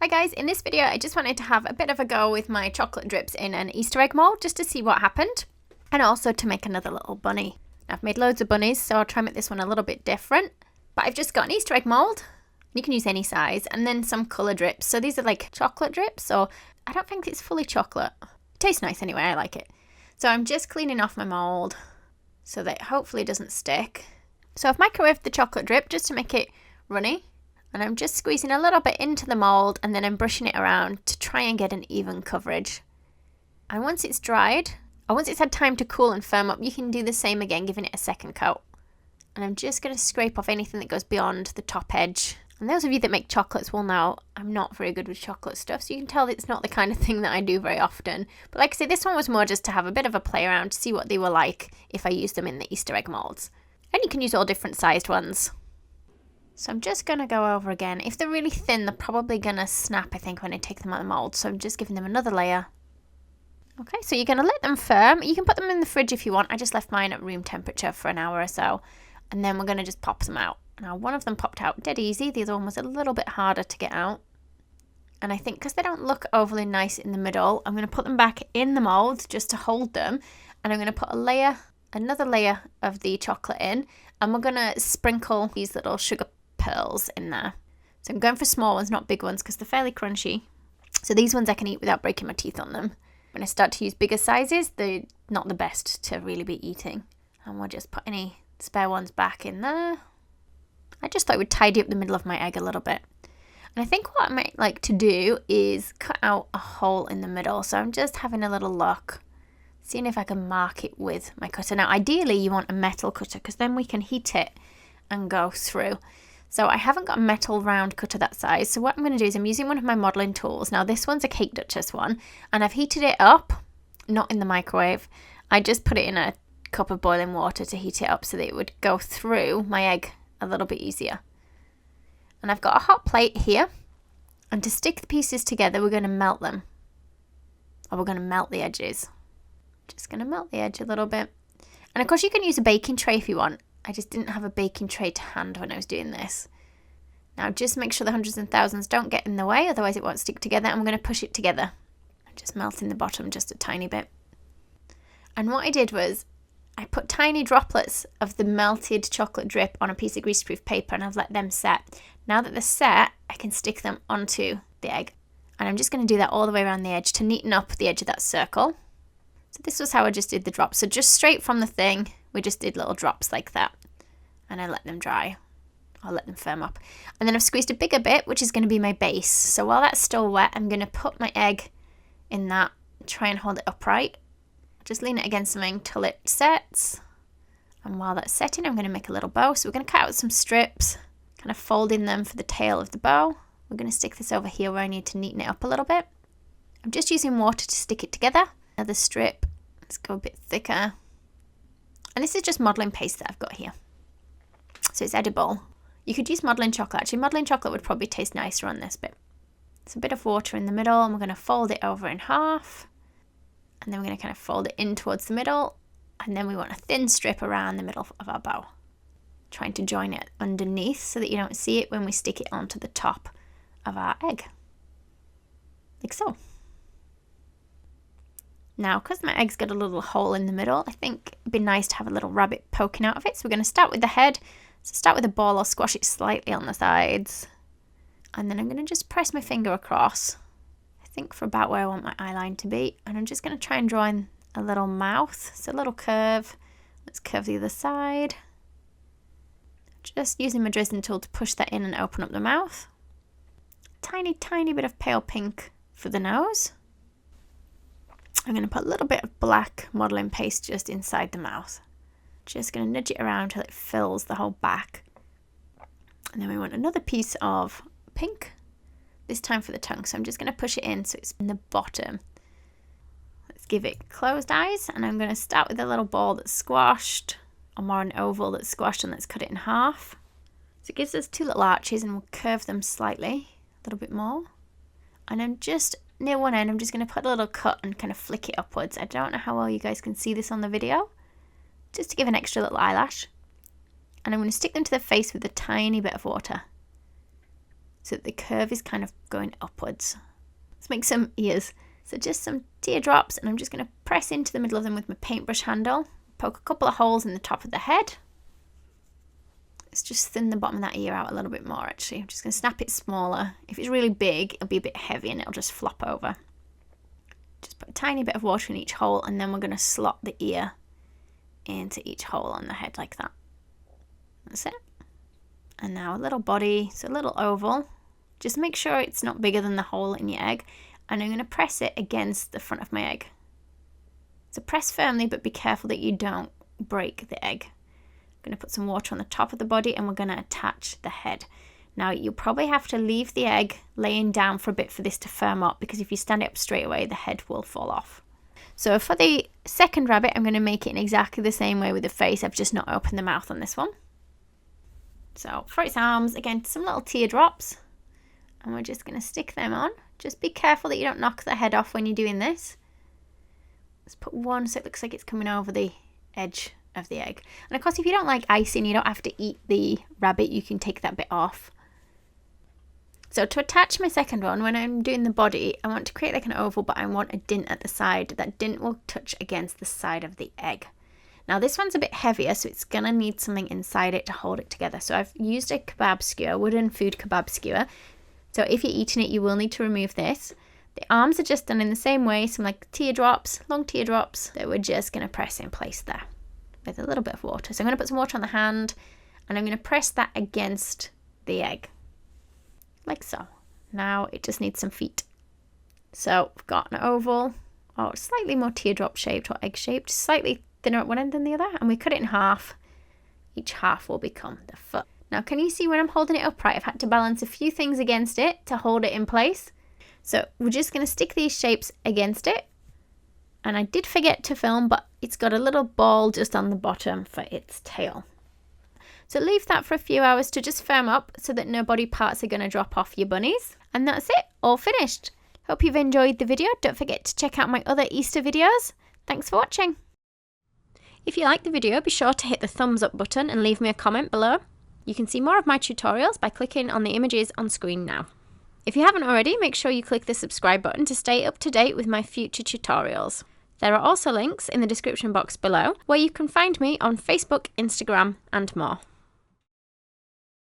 Hi guys, in this video I just wanted to have a bit of a go with my chocolate drips in an Easter egg mold just to see what happened and also to make another little bunny. Now, I've made loads of bunnies, so I'll try and make this one a little bit different, but I've just got an Easter egg mold. You can use any size, and then some colour drips. So these are like chocolate drips, so I don't think it's fully chocolate. It tastes nice anyway, I like it. So I'm just cleaning off my mold so that it hopefully doesn't stick. So I've microwaved the chocolate drip just to make it runny. And I'm just squeezing a little bit into the mould and then I'm brushing it around to try and get an even coverage. And once it's dried, or once it's had time to cool and firm up, you can do the same again, giving it a second coat. And I'm just going to scrape off anything that goes beyond the top edge. And those of you that make chocolates will know I'm not very good with chocolate stuff, so you can tell that it's not the kind of thing that I do very often. But like I say, this one was more just to have a bit of a play around to see what they were like if I used them in the Easter egg moulds. And you can use all different sized ones. So I'm just going to go over again. If they're really thin, they're probably going to snap, I think, when I take them out of the mould. So I'm just giving them another layer. Okay, so you're going to let them firm. You can put them in the fridge if you want. I just left mine at room temperature for an hour or so. And then we're going to just pop them out. Now, one of them popped out dead easy. The other one was a little bit harder to get out. And I think because they don't look overly nice in the middle, I'm going to put them back in the mould just to hold them. And I'm going to put another layer of the chocolate in. And we're going to sprinkle these little sugar pearls in there. So I'm going for small ones, not big ones, because they're fairly crunchy. So these ones I can eat without breaking my teeth on them. When I start to use bigger sizes, they're not the best to really be eating. And we'll just put any spare ones back in there. I just thought it would tidy up the middle of my egg a little bit. And I think what I might like to do is cut out a hole in the middle. So I'm just having a little look, seeing if I can mark it with my cutter. Now ideally you want a metal cutter because then we can heat it and go through. So I haven't got a metal round cutter that size. So what I'm going to do is I'm using one of my modelling tools. Now this one's a Cake Duchess one and I've heated it up, not in the microwave. I just put it in a cup of boiling water to heat it up so that it would go through my egg a little bit easier. And I've got a hot plate here, and to stick the pieces together we're going to melt them. Or we're going to melt the edges. Just going to melt the edge a little bit. And of course you can use a baking tray if you want. I just didn't have a baking tray to hand when I was doing this. Now just make sure the hundreds and thousands don't get in the way, otherwise it won't stick together. I'm going to push it together. I'm just melting the bottom just a tiny bit. And what I did was I put tiny droplets of the melted chocolate drip on a piece of greaseproof paper and I've let them set. Now that they're set, I can stick them onto the egg. And I'm just going to do that all the way around the edge to neaten up the edge of that circle. So this was how I just did the drops. So just straight from the thing, we just did little drops like that. And I let them dry. I'll let them firm up. And then I've squeezed a bigger bit, which is going to be my base. So while that's still wet, I'm going to put my egg in that, try and hold it upright. Just lean it against something till it sets. And while that's setting, I'm going to make a little bow. So we're going to cut out some strips, kind of folding them for the tail of the bow. We're going to stick this over here where I need to neaten it up a little bit. I'm just using water to stick it together. Another strip. Let's go a bit thicker. And this is just modelling paste that I've got here. So it's edible. You could use modelling chocolate. Actually, modelling chocolate would probably taste nicer on this bit. It's a bit of water in the middle and we're going to fold it over in half. And then we're going to kind of fold it in towards the middle. And then we want a thin strip around the middle of our bow. Trying to join it underneath so that you don't see it when we stick it onto the top of our egg. Like so. Now, because my egg's got a little hole in the middle, I think it'd be nice to have a little rabbit poking out of it. So we're going to start with the head. So start with the ball, I'll squash it slightly on the sides. And then I'm going to just press my finger across. I think for about where I want my eye line to be. And I'm just going to try and draw in a little mouth. So a little curve. Let's curve the other side. Just using my drizzling tool to push that in and open up the mouth. Tiny, tiny bit of pale pink for the nose. I'm going to put a little bit of black modelling paste just inside the mouth. Just going to nudge it around till it fills the whole back. And then we want another piece of pink, this time for the tongue. So I'm just going to push it in so it's in the bottom. Let's give it closed eyes. And I'm going to start with a little ball that's squashed, or more an oval that's squashed, and let's cut it in half. So it gives us two little arches and we'll curve them slightly, a little bit more. And I'm just near one end, I'm just going to put a little cut and kind of flick it upwards. I don't know how well you guys can see this on the video. Just to give an extra little eyelash. And I'm going to stick them to the face with a tiny bit of water. so that the curve is kind of going upwards. Let's make some ears. So just some teardrops, and I'm just going to press into the middle of them with my paintbrush handle. Poke a couple of holes in the top of the head. Let's just thin the bottom of that ear out a little bit more actually. I'm just going to snap it smaller. If it's really big, it'll be a bit heavy and it'll just flop over. Just put a tiny bit of water in each hole, and then we're going to slot the ear into each hole on the head like that. That's it. And now a little body, so a little oval. Just make sure it's not bigger than the hole in your egg. And I'm going to press it against the front of my egg. So press firmly, but be careful that you don't break the egg. I'm going to put some water on the top of the body, and we're going to attach the head. Now you'll probably have to leave the egg laying down for a bit for this to firm up, because if you stand it up straight away, the head will fall off. So for the second rabbit, I'm going to make it in exactly the same way with the face. I've just not opened the mouth on this one. So for its arms, again, some little teardrops, and we're just going to stick them on. Just be careful that you don't knock the head off when you're doing this. Let's put one so it looks like it's coming over the edge of the egg. And of course, if you don't like icing, you don't have to eat the rabbit. You can take that bit off. So to attach my second one, when I'm doing the body, I want to create like an oval, but I want a dint at the side. That dint will touch against the side of the egg. Now this one's a bit heavier, so it's going to need something inside it to hold it together. So I've used a kebab skewer, wooden food kebab skewer. So if you're eating it, you will need to remove this. The arms are just done in the same way, some like teardrops, long teardrops that we're just going to press in place there with a little bit of water. So I'm going to put some water on the hand, and I'm going to press that against the egg, like so. Now it just needs some feet. So we've got an oval, or slightly more teardrop shaped or egg shaped, slightly thinner at one end than the other, and we cut it in half. Each half will become the foot. Now, can you see when I'm holding it upright, I've had to balance a few things against it to hold it in place. So we're just going to stick these shapes against it. And I did forget to film, but it's got a little ball just on the bottom for its tail. So leave that for a few hours to just firm up so that no body parts are going to drop off your bunnies. And that's it, all finished. Hope you've enjoyed the video. Don't forget to check out my other Easter videos. Thanks for watching. If you liked the video, be sure to hit the thumbs up button and leave me a comment below. You can see more of my tutorials by clicking on the images on screen now. If you haven't already, make sure you click the subscribe button to stay up to date with my future tutorials. There are also links in the description box below where you can find me on Facebook, Instagram, and more.